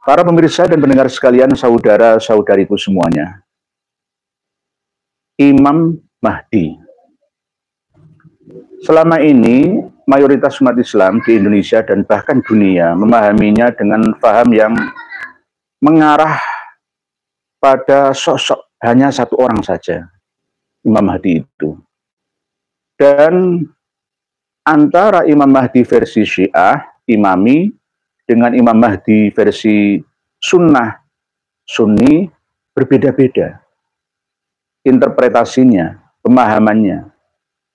Para pemirsa dan pendengar sekalian, saudara-saudariku semuanya, Imam Mahdi. Selama ini, mayoritas umat Islam di Indonesia dan bahkan dunia memahaminya dengan paham yang mengarah pada sosok hanya satu orang saja, Imam Mahdi itu. Dan antara Imam Mahdi versi Syiah, Imami, dengan Imam Mahdi versi Sunnah, Sunni, berbeda-beda. Interpretasinya, pemahamannya,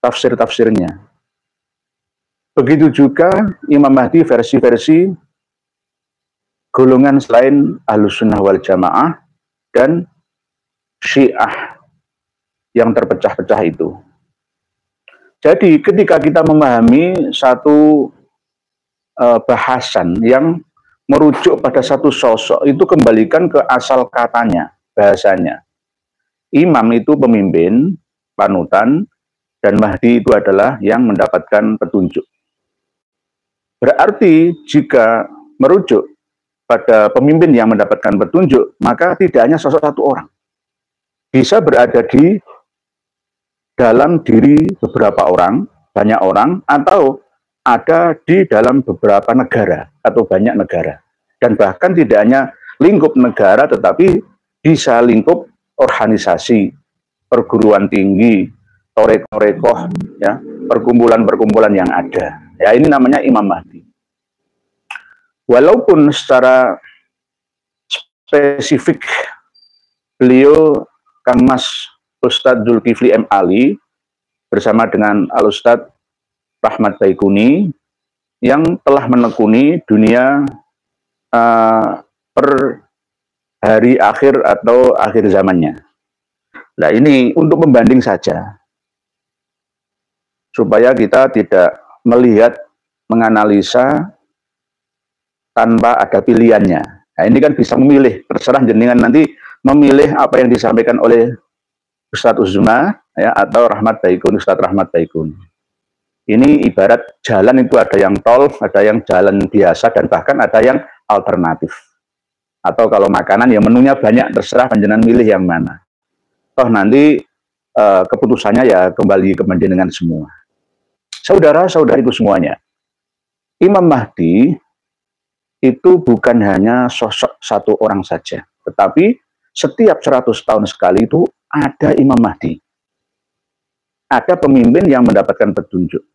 tafsir-tafsirnya. Begitu juga Imam Mahdi versi-versi golongan selain Ahlus Sunnah wal Jamaah dan Syiah yang terpecah-pecah itu. Jadi ketika kita memahami satu bahasan yang merujuk pada satu sosok, itu kembalikan ke asal katanya, bahasanya. Imam itu pemimpin, panutan, dan Mahdi itu adalah yang mendapatkan petunjuk. Berarti jika merujuk pada pemimpin yang mendapatkan petunjuk, maka tidak hanya sosok satu orang. Bisa berada di dalam diri beberapa orang, banyak orang, atau ada di dalam beberapa negara atau banyak negara. Dan bahkan tidak hanya lingkup negara, tetapi bisa lingkup organisasi, perguruan tinggi, toreko-rekoh, ya, perkumpulan-perkumpulan yang ada. Ya, ini namanya Imam Mahdi. Walaupun secara spesifik beliau Kang Mas Ustadz Zulkifli M. Ali bersama dengan Al-Ustadz Rahmat Baikuni yang telah menekuni dunia per hari akhir atau akhir zamannya. Nah, ini untuk membanding saja, supaya kita tidak melihat, menganalisa tanpa ada pilihannya. Nah, ini kan bisa memilih, terserah jenengan nanti memilih apa yang disampaikan oleh Ustadz Uzma, ya, atau Rahmat Baikuni, Ustadz Rahmat Baikuni. Ini ibarat jalan itu ada yang tol, ada yang jalan biasa, dan bahkan ada yang alternatif. Atau kalau makanan ya menunya banyak, terserah panjenengan milih yang mana. Toh nanti keputusannya ya kembali ke panjenengan semua. Saudara-saudariku semuanya, Imam Mahdi itu bukan hanya sosok satu orang saja, tetapi setiap 100 tahun sekali itu ada Imam Mahdi. Ada pemimpin yang mendapatkan petunjuk.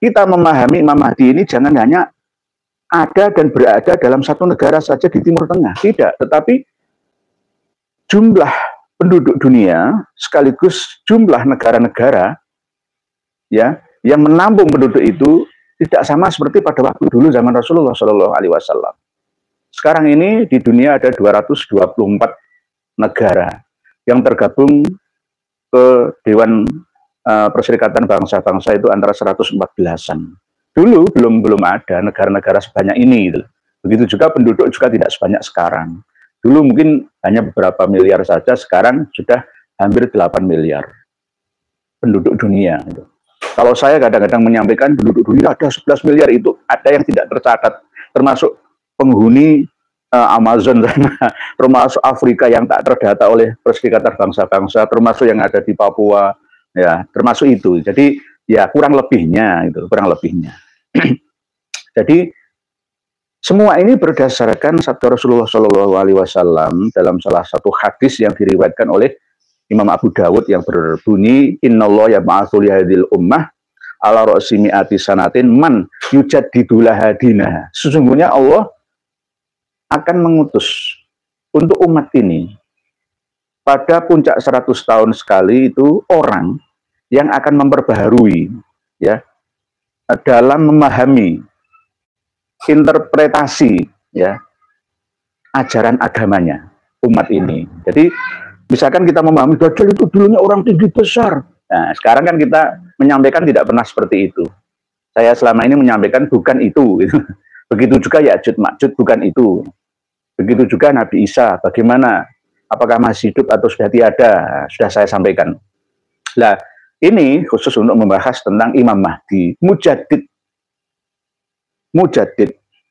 Kita memahami Imam Mahdi ini jangan hanya ada dan berada dalam satu negara saja di Timur Tengah, tidak, tetapi jumlah penduduk dunia sekaligus jumlah negara-negara, ya, yang menampung penduduk itu tidak sama seperti pada waktu dulu zaman Rasulullah SAW. Sekarang ini di dunia ada 224 negara yang tergabung ke Dewan Perserikatan Bangsa-Bangsa, itu antara 114-an. Dulu belum ada negara-negara sebanyak ini. Gitu. Begitu juga penduduk juga tidak sebanyak sekarang. Dulu mungkin hanya beberapa miliar saja, sekarang sudah hampir 8 miliar penduduk dunia. Gitu. Kalau saya kadang-kadang menyampaikan penduduk dunia ada 11 miliar, itu ada yang tidak tercatat, termasuk penghuni Amazon, termasuk Afrika yang tak terdata oleh Perserikatan Bangsa-Bangsa, termasuk yang ada di Papua, ya, termasuk itu. Jadi ya kurang lebihnya itu, kurang lebihnya. Jadi semua ini berdasarkan sabda Rasulullah SAW dalam salah satu hadis yang diriwayatkan oleh Imam Abu Dawud yang berbunyi, Innallaha yab'atsu li hadhil ummah ala ra'si mi'ati sanatin man yujaddidu laha dinaha. Sesungguhnya Allah akan mengutus untuk umat ini pada puncak 100 tahun sekali itu orang yang akan memperbaharui, ya, dalam memahami interpretasi, ya, ajaran agamanya umat ini. Jadi misalkan kita memahami Dajjal itu dulunya orang tinggi besar. Nah, sekarang kan kita menyampaikan tidak pernah seperti itu. Saya selama ini menyampaikan bukan itu. Begitu juga Ya'juj Ma'juj bukan itu. Begitu juga Nabi Isa, bagaimana? Apakah masih hidup atau sudah tiada? Sudah saya sampaikan. Nah, ini khusus untuk membahas tentang Imam Mahdi, mujaddid,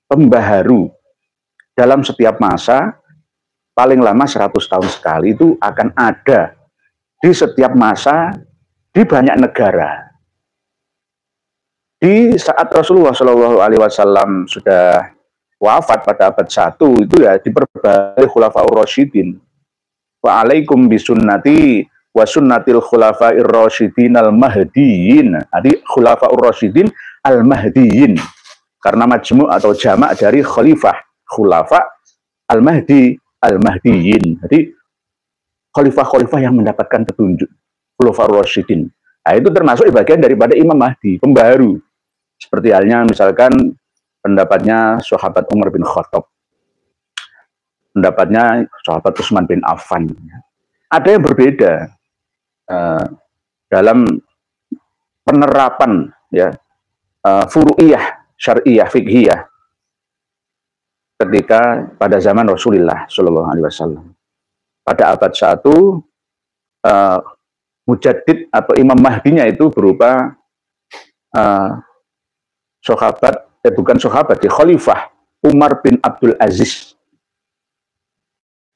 pembaharu, dalam setiap masa, paling lama 100 tahun sekali itu akan ada di setiap masa di banyak negara. Di saat Rasulullah Shallallahu Alaihi Wasallam sudah wafat pada abad 1 itu ya diperbarui Khulafaur Rasyidin. Wa alaikum bisunnati wa sunnatil khulafa'ir rasyidin al-mahdiyin. Jadi Khulafaur Rasyidin al-mahdiyin. Karena majmu' atau jamak dari khalifah, khulafa al-mahdi, al-mahdiyin. Jadi khalifah-khalifah yang mendapatkan petunjuk, Khulafaur Rasyidin. Nah, itu termasuk bagian daripada Imam Mahdi, pembaharu. Seperti halnya misalkan pendapatnya sahabat Umar bin Khattab, pendapatnya sahabat Utsman bin Affan. Ada yang berbeda dalam penerapan ya furu'iyah, syar'iyah, fiqhiyah ketika pada zaman Rasulullah Shallallahu Alaihi Wasallam. Pada abad 1 mujaddid atau Imam Mahdinya itu berupa bukan sahabat, Khalifah Umar bin Abdul Aziz.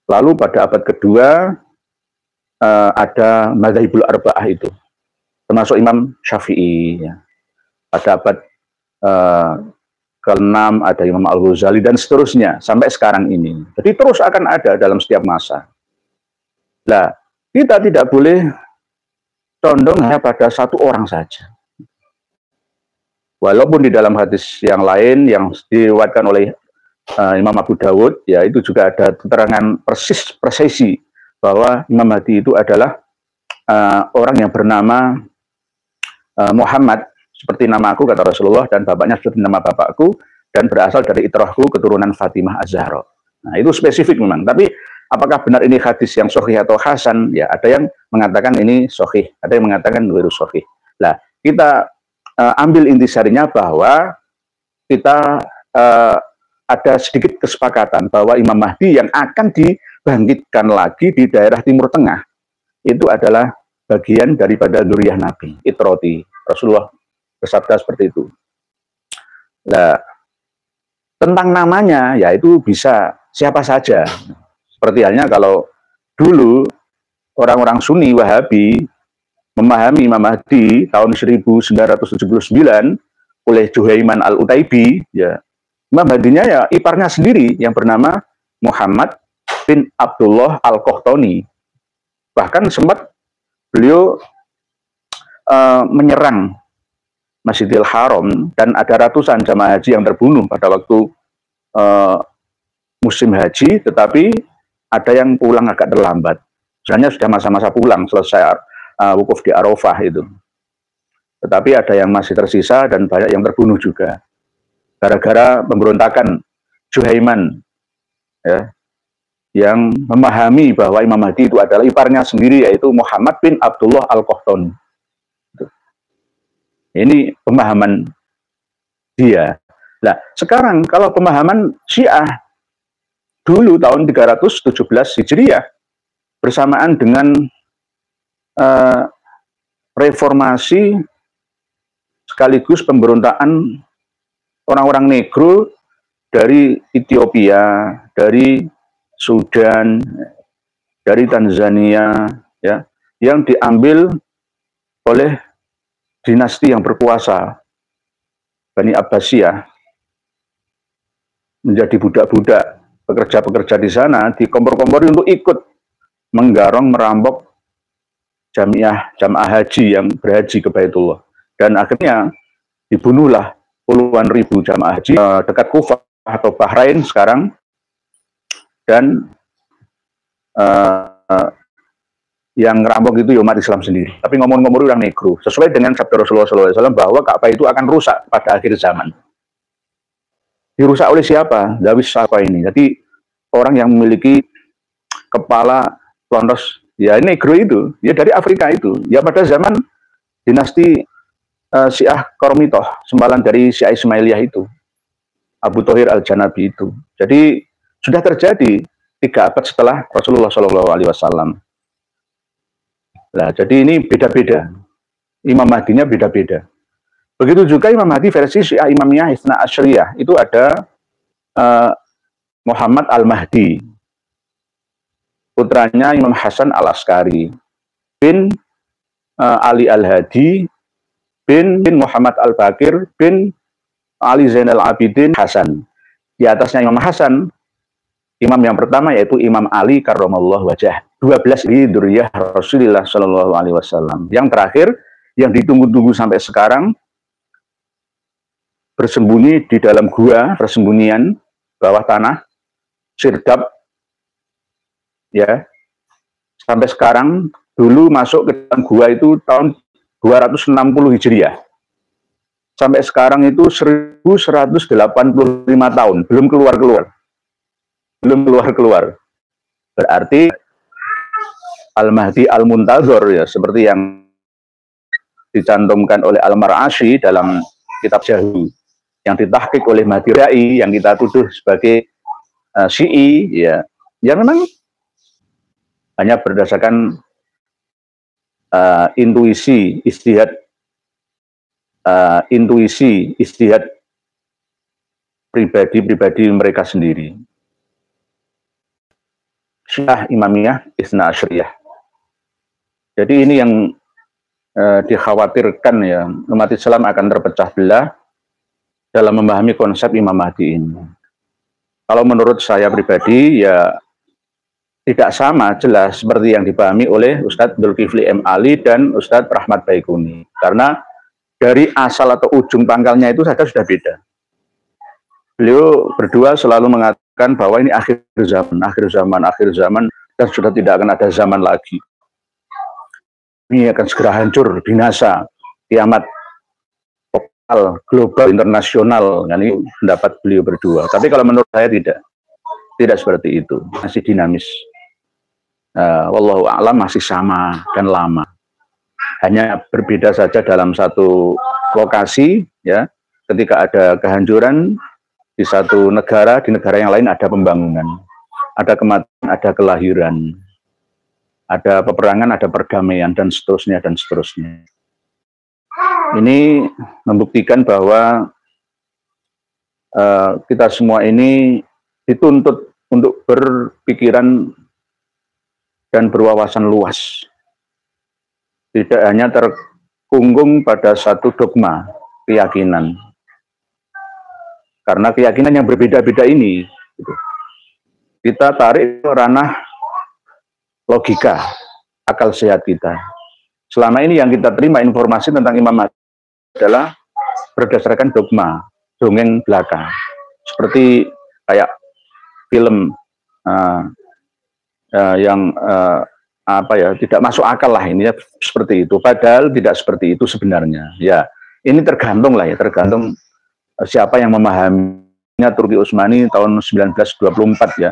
Lalu pada abad kedua ada Madzhabul Arba'ah itu, termasuk Imam Syafi'i. Ya. Pada abad ke-6 ada Imam Al-Ghazali dan seterusnya sampai sekarang ini. Jadi terus akan ada dalam setiap masa. Nah, kita tidak boleh condong hanya pada satu orang saja. Walaupun di dalam hadis yang lain yang diriwayatkan oleh Imam Abu Dawud, ya itu juga ada keterangan persisi bahwa Imam Mahdi itu adalah orang yang bernama Muhammad, seperti nama aku kata Rasulullah, dan bapaknya seperti nama bapakku, dan berasal dari itrahku keturunan Fatimah Az-Zahra. Nah itu spesifik memang, tapi apakah benar ini hadis yang sahih atau hasan? Ya ada yang mengatakan ini sahih, ada yang mengatakan ghairu sahih. Nah kita ambil intisarinya bahwa kita ada sedikit kesepakatan bahwa Imam Mahdi yang akan dibangkitkan lagi di daerah Timur Tengah itu adalah bagian daripada dzurriyyah Nabi, itrati. Rasulullah bersabda seperti itu. Nah, tentang namanya yaitu bisa siapa saja. Seperti halnya kalau dulu orang-orang Sunni Wahabi memahami Imam Mahdi tahun 1979 oleh Juhaiman Al-Utaibi, ya Imam Mahdinya ya iparnya sendiri yang bernama Muhammad bin Abdullah Al-Qahtani. Bahkan sempat beliau menyerang Masjidil Haram dan ada ratusan jamaah haji yang terbunuh pada waktu musim haji, tetapi ada yang pulang agak terlambat. Sebenarnya sudah masa-masa pulang selesai wukuf di Arafah itu. Tetapi ada yang masih tersisa dan banyak yang terbunuh juga. Gara-gara pemberontakan Juhaiman, ya, yang memahami bahwa Imam Mahdi itu adalah iparnya sendiri, yaitu Muhammad bin Abdullah Al-Qahtani. Ini pemahaman dia. Nah, sekarang kalau pemahaman Syiah, dulu tahun 317 Hijriah, bersamaan dengan reformasi sekaligus pemberontakan orang-orang negro dari Ethiopia, dari Sudan, dari Tanzania, ya, yang diambil oleh dinasti yang berkuasa Bani Abbasiyah, menjadi budak-budak pekerja-pekerja di sana, dikompor-kompori untuk ikut menggarong, merampok jamaah haji yang berhaji ke Baitullah. Dan akhirnya dibunuhlah puluhan ribu jamaah haji dekat Kufah atau Bahrain sekarang. Dan yang ngerampok itu umat Islam sendiri. Tapi ngomong-ngomong orang negro, sesuai dengan sabda Rasulullah SAW bahwa Ka'bah itu akan rusak pada akhir zaman. Dirusak oleh siapa? Dawis siapa ini? Jadi orang yang memiliki kepala lontos, ya negro itu, ya dari Afrika itu, ya pada zaman dinasti Syiah Koromitoh, sempalan dari Syiah Ismailiyah itu, Abu Thohir Al-Janabi itu. Jadi sudah terjadi 3 abad setelah Rasulullah SAW. Nah, jadi ini beda-beda. Imam Mahdinya beda-beda. Begitu juga Imam Mahdi versi Syiah Imamiyah Itsna Asyariyah. Itu ada Muhammad Al-Mahdi, putranya Imam Hasan Al-Askari, bin Ali Al-Hadi, bin Muhammad Al-Bakir, bin Ali Zainal Abidin Hasan. Di atasnya Imam Hasan, imam yang pertama yaitu Imam Ali karramallahu wajah. 12 di dzurriyyah Rasulullah Shallallahu alaihi wasallam. Yang terakhir yang ditunggu-tunggu sampai sekarang bersembunyi di dalam gua persembunyian bawah tanah Sirdab, ya, sampai sekarang. Dulu masuk ke dalam gua itu tahun 260 Hijriah. Sampai sekarang itu 1185 tahun, belum keluar-keluar. Belum keluar-keluar. Berarti Al-Mahdi Al-Muntazor, ya, seperti yang dicantumkan oleh Al-Mar'ashi dalam kitab Jahu, yang ditahqiq oleh Mahdi Rai, yang kita tuduh sebagai Syi'i, ya, yang memang hanya berdasarkan intuisi, istihad pribadi mereka sendiri. Syiah Imamiyah Isna Asyriyah. Jadi ini yang dikhawatirkan, ya, umat Islam akan terpecah belah dalam memahami konsep Imam Mahdi ini. Kalau menurut saya pribadi, ya tidak sama jelas seperti yang dipahami oleh Ustadz Dzulkifli M. Ali dan Ustadz Rahmat Baikuni. Karena dari asal atau ujung pangkalnya itu saja sudah beda. Beliau berdua selalu mengatakan bahwa ini akhir zaman, dan sudah tidak akan ada zaman lagi. Ini akan segera hancur, binasa, kiamat lokal, global, internasional. Nah, ini pendapat beliau berdua. Tapi kalau menurut saya tidak seperti itu, masih dinamis. Wallahu a'lam, masih sama dan lama. Hanya berbeda saja dalam satu lokasi, ya. Ketika ada kehancuran di satu negara, di negara yang lain ada pembangunan, ada kematian, ada kelahiran, ada peperangan, ada perdamaian, dan seterusnya dan seterusnya. Ini membuktikan bahwa kita semua ini dituntut untuk berpikiran dan berwawasan luas. Tidak hanya terkungkung pada satu dogma, keyakinan. Karena keyakinan yang berbeda-beda ini, kita tarik ke ranah logika, akal sehat kita. Selama ini yang kita terima informasi tentang Imam Mahdi adalah berdasarkan dogma, dongeng belaka. Seperti kayak film yang tidak masuk akal lah, ini ya, seperti itu. Padahal tidak seperti itu sebenarnya. Ya, ini tergantung lah, ya, tergantung siapa yang memahaminya. Turki Utsmani tahun 1924, ya.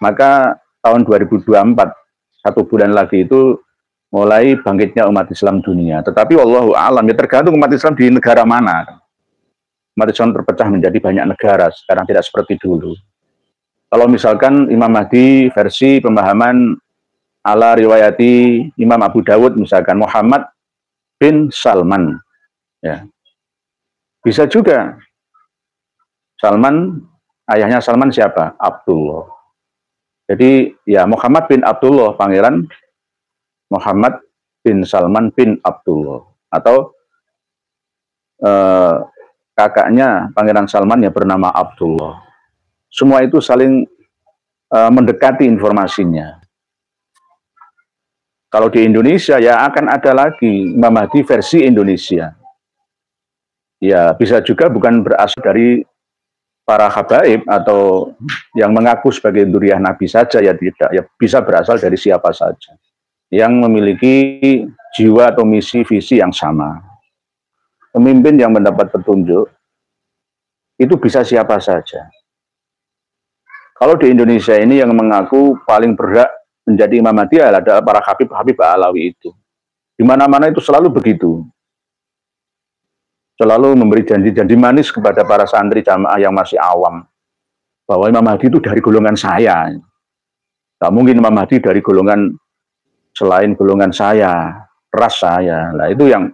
Maka tahun 2024, 1 bulan lagi itu mulai bangkitnya umat Islam dunia. Tetapi wallahu a'lam, ya, tergantung umat Islam di negara mana. Umat Islam terpecah menjadi banyak negara, sekarang tidak seperti dulu. Kalau misalkan Imam Mahdi versi pemahaman ala riwayati Imam Abu Dawud, misalkan Muhammad bin Salman, ya, bisa juga Salman, ayahnya Salman siapa? Abdullah. Jadi ya Muhammad bin Abdullah, pangeran Muhammad bin Salman bin Abdullah, atau kakaknya pangeran Salman yang bernama Abdullah. Semua itu saling mendekati informasinya. Kalau di Indonesia, ya akan ada lagi Imam Mahdi versi Indonesia. Ya bisa juga bukan berasal dari para habaib atau yang mengaku sebagai dzurriyyah Nabi saja, ya tidak. Ya bisa berasal dari siapa saja yang memiliki jiwa atau misi visi yang sama. Pemimpin yang mendapat petunjuk itu bisa siapa saja. Kalau di Indonesia ini yang mengaku paling berhak menjadi Imam Mahdi adalah para Habib Alawi itu. Di mana-mana itu selalu begitu. Selalu memberi janji-janji manis kepada para santri jamaah yang masih awam. Bahwa Imam Mahdi itu dari golongan saya. Tak mungkin Imam Mahdi dari golongan selain golongan saya, ras saya. Nah itu yang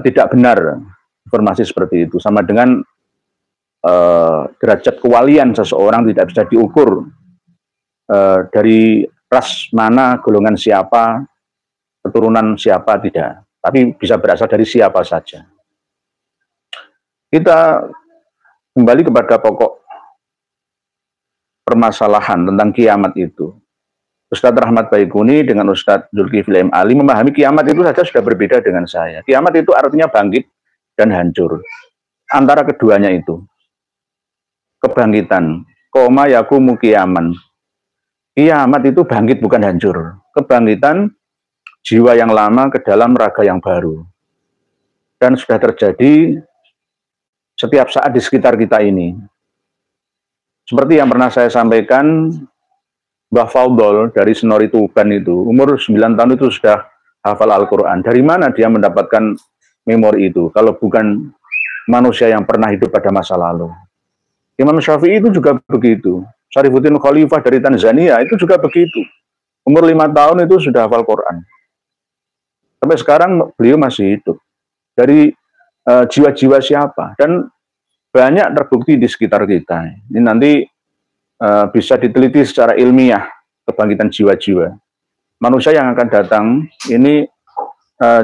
tidak benar, informasi seperti itu. Sama dengan derajat kewalian seseorang tidak bisa diukur dari ras mana, golongan siapa, keturunan siapa, tidak. Tapi bisa berasal dari siapa saja. Kita kembali kepada pokok permasalahan tentang kiamat itu. Ustadz Rahmat Baikuni dengan Ustadz Zulkifli M. Ali memahami kiamat itu saja sudah berbeda dengan saya. Kiamat itu artinya bangkit dan hancur. Antara keduanya itu, kebangkitan, koma yakumu kiaman. Kiamat itu bangkit bukan hancur. Kebangkitan jiwa yang lama ke dalam raga yang baru. Dan sudah terjadi setiap saat di sekitar kita ini. Seperti yang pernah saya sampaikan, Mbah Faudol dari Senori Tuban itu, umur 9 tahun itu sudah hafal Al-Quran. Dari mana dia mendapatkan memori itu, kalau bukan manusia yang pernah hidup pada masa lalu. Imam Syafi'i itu juga begitu. Syarifuddin Khalifah dari Tanzania itu juga begitu. Umur 5 tahun itu sudah hafal Quran. Sampai sekarang beliau masih hidup. Dari jiwa-jiwa siapa? Dan banyak terbukti di sekitar kita. Ini nanti bisa diteliti secara ilmiah kebangkitan jiwa-jiwa. Manusia yang akan datang ini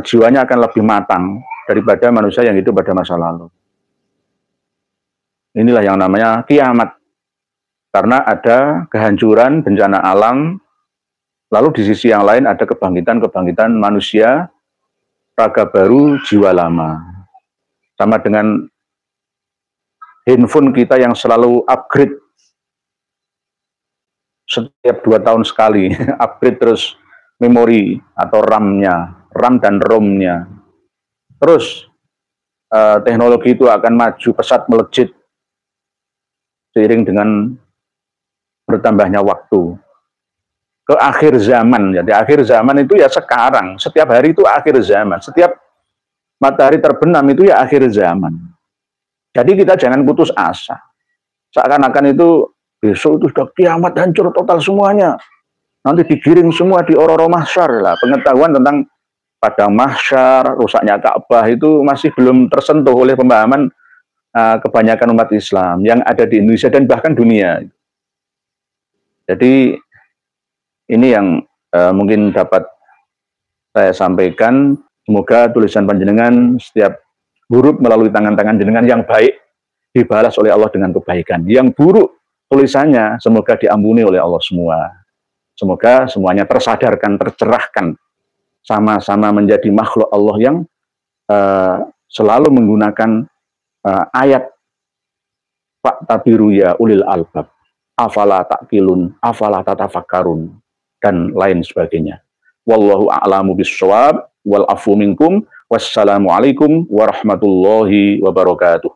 jiwanya akan lebih matang daripada manusia yang hidup pada masa lalu. Inilah yang namanya kiamat. Karena ada kehancuran, bencana alam, lalu di sisi yang lain ada kebangkitan-kebangkitan manusia, raga baru, jiwa lama. Sama dengan handphone kita yang selalu upgrade setiap 2 tahun sekali, upgrade terus memori atau RAM-nya, RAM dan ROM-nya. Terus teknologi itu akan maju pesat melejit seiring dengan bertambahnya waktu. Ke akhir zaman, jadi akhir zaman itu ya sekarang, setiap hari itu akhir zaman, setiap matahari terbenam itu ya akhir zaman. Jadi kita jangan putus asa. Seakan-akan itu besok itu sudah kiamat, hancur total semuanya. Nanti digiring semua di Ororo Mahsyar lah. Pengetahuan tentang padang mahsyar, rusaknya Ka'bah itu masih belum tersentuh oleh pemahaman kebanyakan umat Islam yang ada di Indonesia dan bahkan dunia. Jadi ini yang mungkin dapat saya sampaikan. Semoga tulisan panjenengan setiap huruf melalui tangan-tangan jenengan yang baik dibalas oleh Allah dengan kebaikan. Yang buruk tulisannya semoga diampuni oleh Allah semua. Semoga semuanya tersadarkan, tercerahkan, sama-sama menjadi makhluk Allah yang selalu menggunakan ayat Fa'tabiru ya ulil albab, afala ta'qilun, afala tatafakkarun, dan lain sebagainya. Wallahu a'lamu bissawab, wal afu minkum, wassalamualaikum warahmatullahi wabarakatuh.